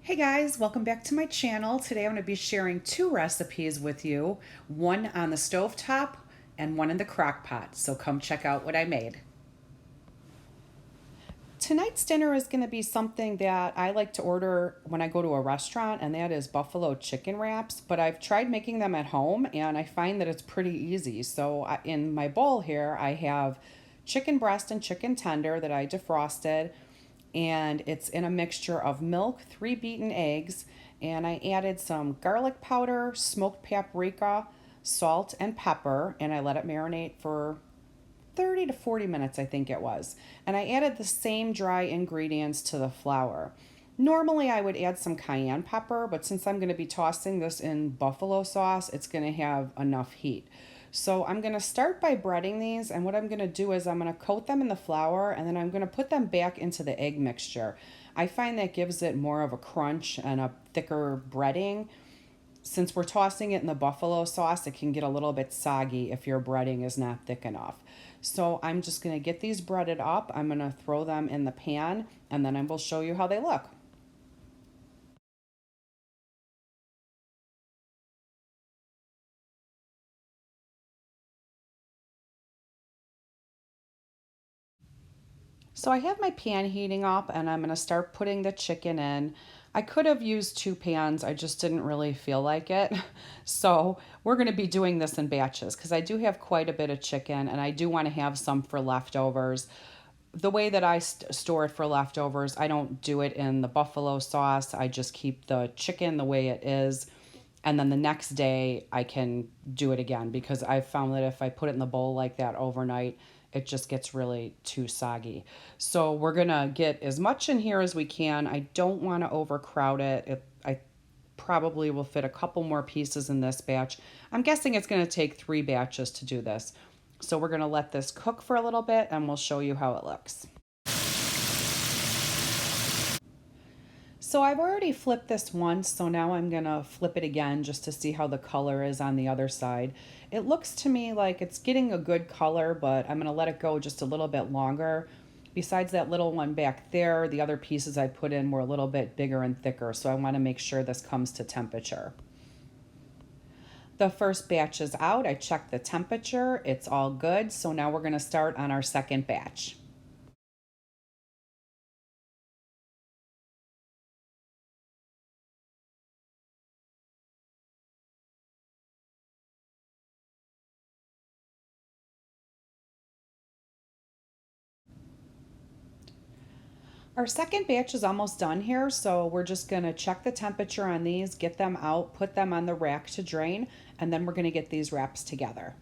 Hey guys, welcome back to my channel. Today I'm going to be sharing two recipes with you, one on the stovetop and one in the crock pot. So come check out what I made. Tonight's dinner is going to be something that I like to order when I go to a restaurant, and that is buffalo chicken wraps. But I've tried making them at home and I find that it's pretty easy. In my bowl here, I have chicken breast and chicken tender that I defrosted, and it's in a mixture of milk, 3 beaten eggs, and I added some garlic powder, smoked paprika, salt, and pepper, and I let it marinate for 30 to 40 minutes, I think it was. And I added the same dry ingredients to the flour. Normally, I would add some cayenne pepper, but since I'm going to be tossing this in buffalo sauce, it's going to have enough heat. So I'm going to start by breading these, and what I'm going to do is I'm going to coat them in the flour, and then I'm going to put them back into the egg mixture. I find that gives it more of a crunch and a thicker breading. Since we're tossing it in the buffalo sauce, it can get a little bit soggy if your breading is not thick enough. So I'm just going to get these breaded up. I'm going to throw them in the pan, and then I will show you how they look. So I have my pan heating up, and I'm going to start putting the chicken in. I could have used two pans, I just didn't really feel like it. So we're going to be doing this in batches because I do have quite a bit of chicken and I do want to have some for leftovers. The way that I store it for leftovers, I don't do it in the buffalo sauce. I just keep the chicken the way it is. And then the next day I can do it again because I've found that if I put it in the bowl like that overnight, it just gets really too soggy. So we're gonna get as much in here as we can. I don't want to overcrowd it. I probably will fit a couple more pieces in this batch. I'm guessing it's gonna take 3 batches to do this. So we're gonna let this cook for a little bit and we'll show you how it looks. So I've already flipped this once, so now I'm gonna flip it again just to see how the color is on the other side. It looks to me like it's getting a good color, but I'm gonna let it go just a little bit longer. Besides that little one back there, the other pieces I put in were a little bit bigger and thicker, so I wanna make sure this comes to temperature. The first batch is out, I checked the temperature, it's all good, so now we're gonna start on our second batch. Our second batch is almost done here, so we're just going to check the temperature on these, get them out, put them on the rack to drain, and then we're going to get these wraps together.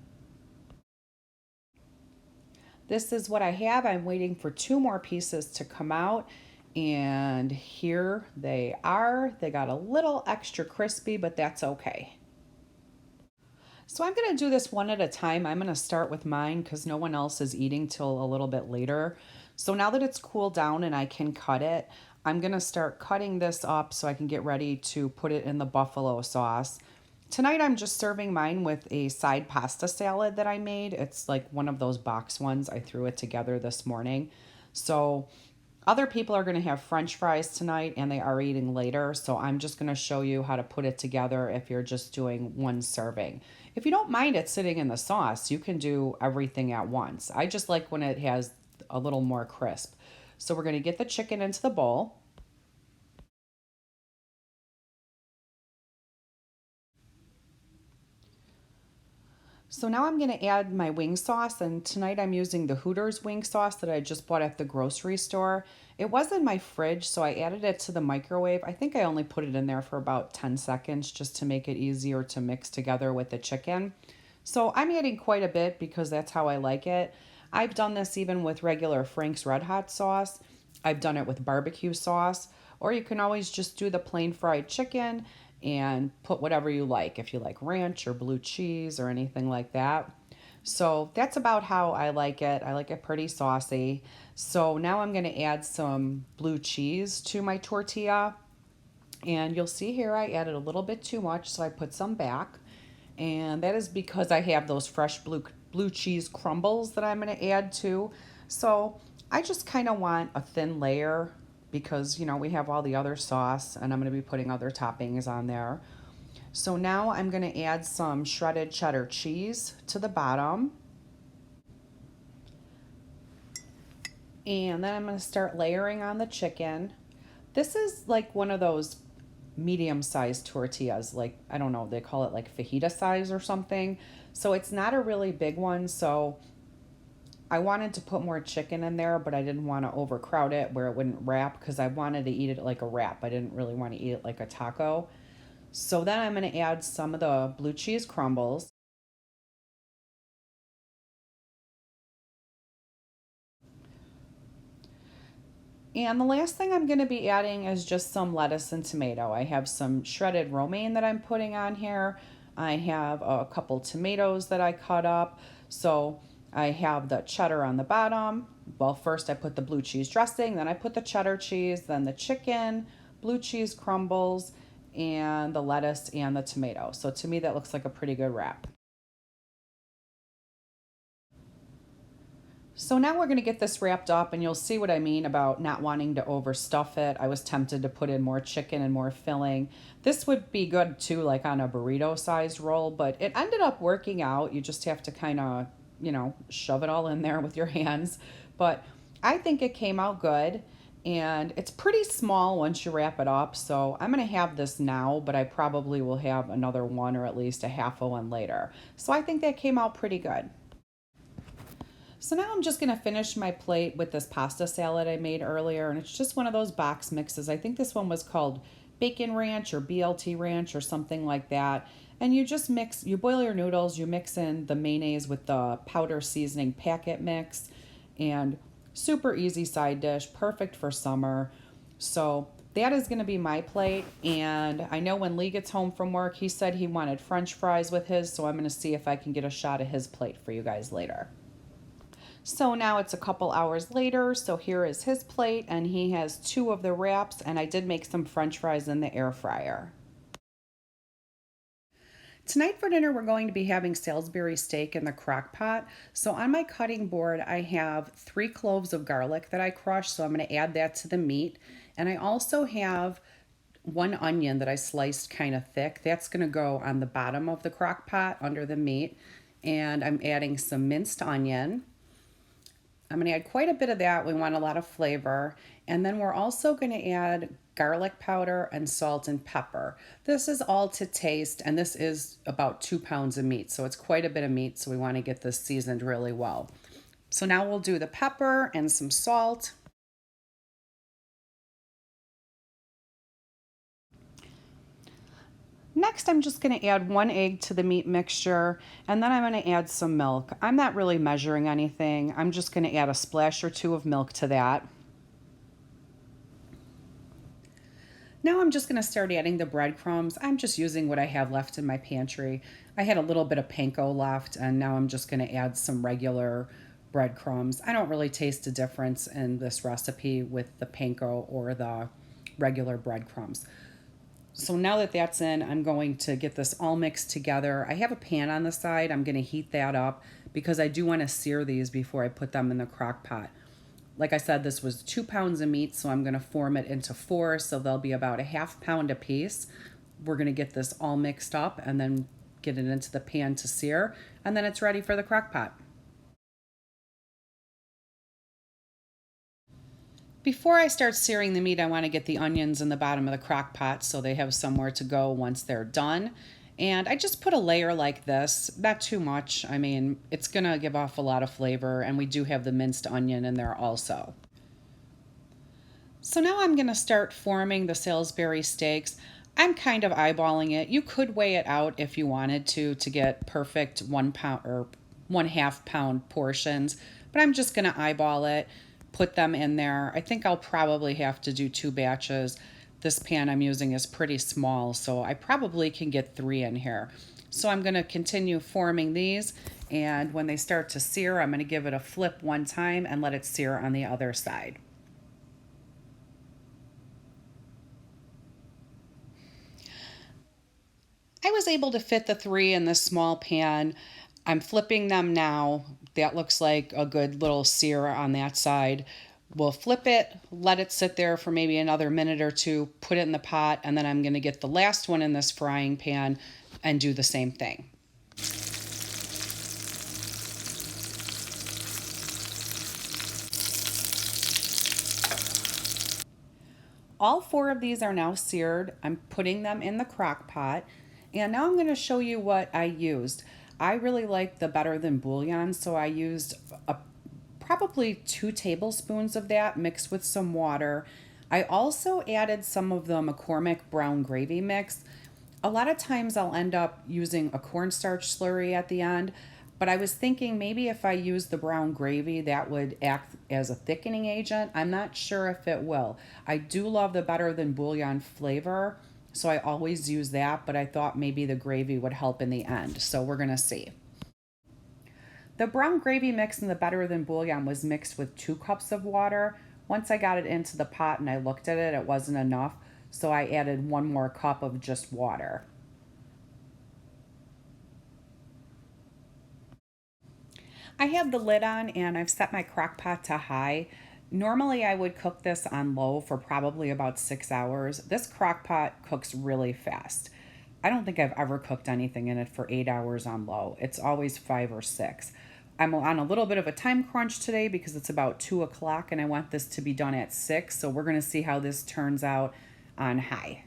This is what I have. I'm waiting for 2 more pieces to come out, and here they are. They got a little extra crispy, but that's okay. So I'm going to do this one at a time. I'm going to start with mine because no one else is eating till a little bit later. So now that it's cooled down and I can cut it, I'm going to start cutting this up so I can get ready to put it in the buffalo sauce. Tonight I'm just serving mine with a side pasta salad that I made. It's like one of those box ones. I threw it together this morning. So other people are going to have French fries tonight and they are eating later. So I'm just going to show you how to put it together if you're just doing one serving. If you don't mind it sitting in the sauce, you can do everything at once. I just like when it has a little more crisp. So we're going to get the chicken into the bowl. So now I'm going to add my wing sauce, and tonight I'm using the Hooters wing sauce that I just bought at the grocery store. It was in my fridge, so I added it to the microwave. I think I only put it in there for about 10 seconds just to make it easier to mix together with the chicken. So I'm adding quite a bit because that's how I like it. I've done this even with regular Frank's Red Hot sauce. I've done it with barbecue sauce, or you can always just do the plain fried chicken and put whatever you like, if you like ranch or blue cheese or anything like that. So that's about how I like it. I like it pretty saucy. So now I'm going to add some blue cheese to my tortilla. And you'll see here I added a little bit too much, so I put some back. And that is because I have those fresh blue cheese crumbles that I'm going to add to. So I just kind of want a thin layer because, you know, we have all the other sauce and I'm going to be putting other toppings on there. So now I'm going to add some shredded cheddar cheese to the bottom. And then I'm going to start layering on the chicken. This is like one of those medium-sized tortillas, like, I don't know, they call it like fajita size or something. So it's not a really big one. So I wanted to put more chicken in there, but I didn't want to overcrowd it where it wouldn't wrap because I wanted to eat it like a wrap. I didn't really want to eat it like a taco. So then I'm going to add some of the blue cheese crumbles. And the last thing I'm going to be adding is just some lettuce and tomato. I have some shredded romaine that I'm putting on here. I have a couple tomatoes that I cut up. So I have the cheddar on the bottom. Well, first I put the blue cheese dressing, then I put the cheddar cheese, then the chicken, blue cheese crumbles, and the lettuce and the tomato. So to me, that looks like a pretty good wrap. So now we're going to get this wrapped up, and you'll see what I mean about not wanting to overstuff it. I was tempted to put in more chicken and more filling. This would be good too, like on a burrito sized roll, but it ended up working out. You just have to kind of, you know, shove it all in there with your hands. But I think it came out good, and it's pretty small once you wrap it up. So I'm going to have this now, but I probably will have another one or at least a half a one later. So I think that came out pretty good. So now I'm just going to finish my plate with this pasta salad I made earlier, and it's just one of those box mixes. I think this one was called Bacon Ranch or BLT Ranch or something like that. And you just mix, you boil your noodles, you mix in the mayonnaise with the powder seasoning packet mix, and super easy side dish, perfect for summer. So that is going to be my plate. And I know when Lee gets home from work, he said he wanted French fries with his, so I'm going to see if I can get a shot of his plate for you guys later. So now it's a couple hours later, so here is his plate, and he has two of the wraps, and I did make some French fries in the air fryer. Tonight for dinner, we're going to be having Salisbury steak in the crock pot. So on my cutting board, I have 3 cloves of garlic that I crushed, so I'm going to add that to the meat. And I also have 1 onion that I sliced kind of thick. That's going to go on the bottom of the crock pot under the meat. And I'm adding some minced onion. I'm going to add quite a bit of that. We want a lot of flavor. And then we're also going to add garlic powder and salt and pepper. This is all to taste, and this is about 2 pounds of meat. So it's quite a bit of meat, so we want to get this seasoned really well. So now we'll do the pepper and some salt. Next, I'm just going to add 1 egg to the meat mixture, and then I'm going to add some milk. I'm not really measuring anything. I'm just going to add a splash or 2 of milk to that. Now I'm just going to start adding the breadcrumbs. I'm just using what I have left in my pantry. I had a little bit of panko left, and now I'm just going to add some regular breadcrumbs. I don't really taste a difference in this recipe with the panko or the regular breadcrumbs. So now that that's in, I'm going to get this all mixed together. I have a pan on the side. I'm going to heat that up because I do want to sear these before I put them in the crock pot. Like I said, this was 2 pounds of meat, so I'm going to form it into 4, so they'll be about a ½ pound a piece. We're going to get this all mixed up and then get it into the pan to sear, and then it's ready for the crock pot. Before I start searing the meat, I want to get the onions in the bottom of the crock pot so they have somewhere to go once they're done. And I just put a layer like this, not too much. I mean, it's going to give off a lot of flavor, and we do have the minced onion in there also. So now I'm going to start forming the Salisbury steaks. I'm kind of eyeballing it. You could weigh it out if you wanted to get perfect 1 pound or 1/2 pound portions, but I'm just going to eyeball it, put them in there. I think I'll probably have to do 2 batches. This pan I'm using is pretty small, so I probably can get 3 in here. So I'm going to continue forming these, and when they start to sear, I'm going to give it a flip 1 time and let it sear on the other side. I was able to fit the 3 in this small pan. I'm flipping them now. That looks like a good little sear on that side. We'll flip it, let it sit there for maybe another minute or two, put it in the pot, and then I'm going to get the last one in this frying pan and do the same thing. All four of these are now seared. I'm putting them in the crock pot. And now I'm going to show you what I used. I really like the Better Than bouillon, so I used probably 2 tablespoons of that mixed with some water. I also added some of the McCormick brown gravy mix. A lot of times I'll end up using a cornstarch slurry at the end, but I was thinking maybe if I use the brown gravy, that would act as a thickening agent. I'm not sure if it will. I do love the Better Than bouillon flavor, so I always use that, but I thought maybe the gravy would help in the end, so we're gonna see. The brown gravy mix in the Better Than bouillon was mixed with 2 cups of water. Once I got it into the pot and I looked at it, it wasn't enough, so I added 1 more cup of just water. I have the lid on and I've set my crock pot to high. Normally I would cook this on low for probably about 6 hours. This crock pot cooks really fast. I don't think I've ever cooked anything in it for 8 hours on low. It's always 5 or 6. I'm on a little bit of a time crunch today because it's about 2 o'clock and I want this to be done at 6. So we're gonna see how this turns out on high.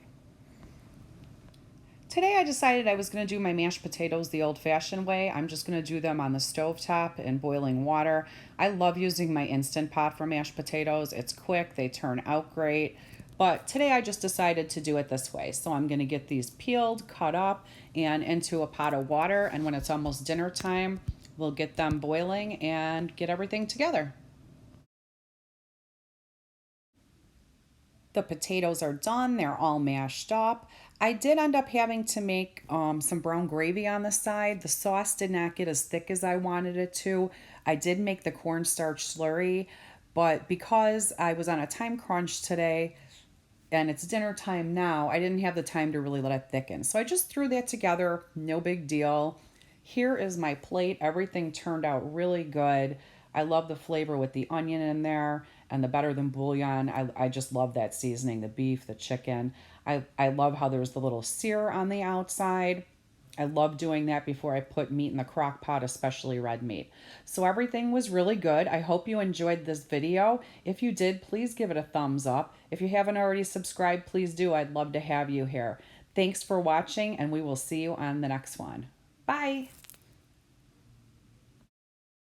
Today I decided I was going to do my mashed potatoes the old-fashioned way. I'm just going to do them on the stovetop in boiling water. I love using my Instant Pot for mashed potatoes. It's quick, they turn out great. But today I just decided to do it this way. So I'm going to get these peeled, cut up, and into a pot of water. And when it's almost dinner time, we'll get them boiling and get everything together. The potatoes are done, they're all mashed up. I did end up having to make some brown gravy on the side. The sauce did not get as thick as I wanted it to. I did make the cornstarch slurry, but because I was on a time crunch today and it's dinner time now, I didn't have the time to really let it thicken. So I just threw that together, no big deal. Here is my plate. Everything turned out really good. I love the flavor with the onion in there and the Better Than bouillon. I just love that seasoning, the beef, the chicken. I love how there's the little sear on the outside. I love doing that before I put meat in the crock pot, especially red meat. So everything was really good. I hope you enjoyed this video. If you did, please give it a thumbs up. If you haven't already subscribed, please do. I'd love to have you here. Thanks for watching, and we will see you on the next one. Bye.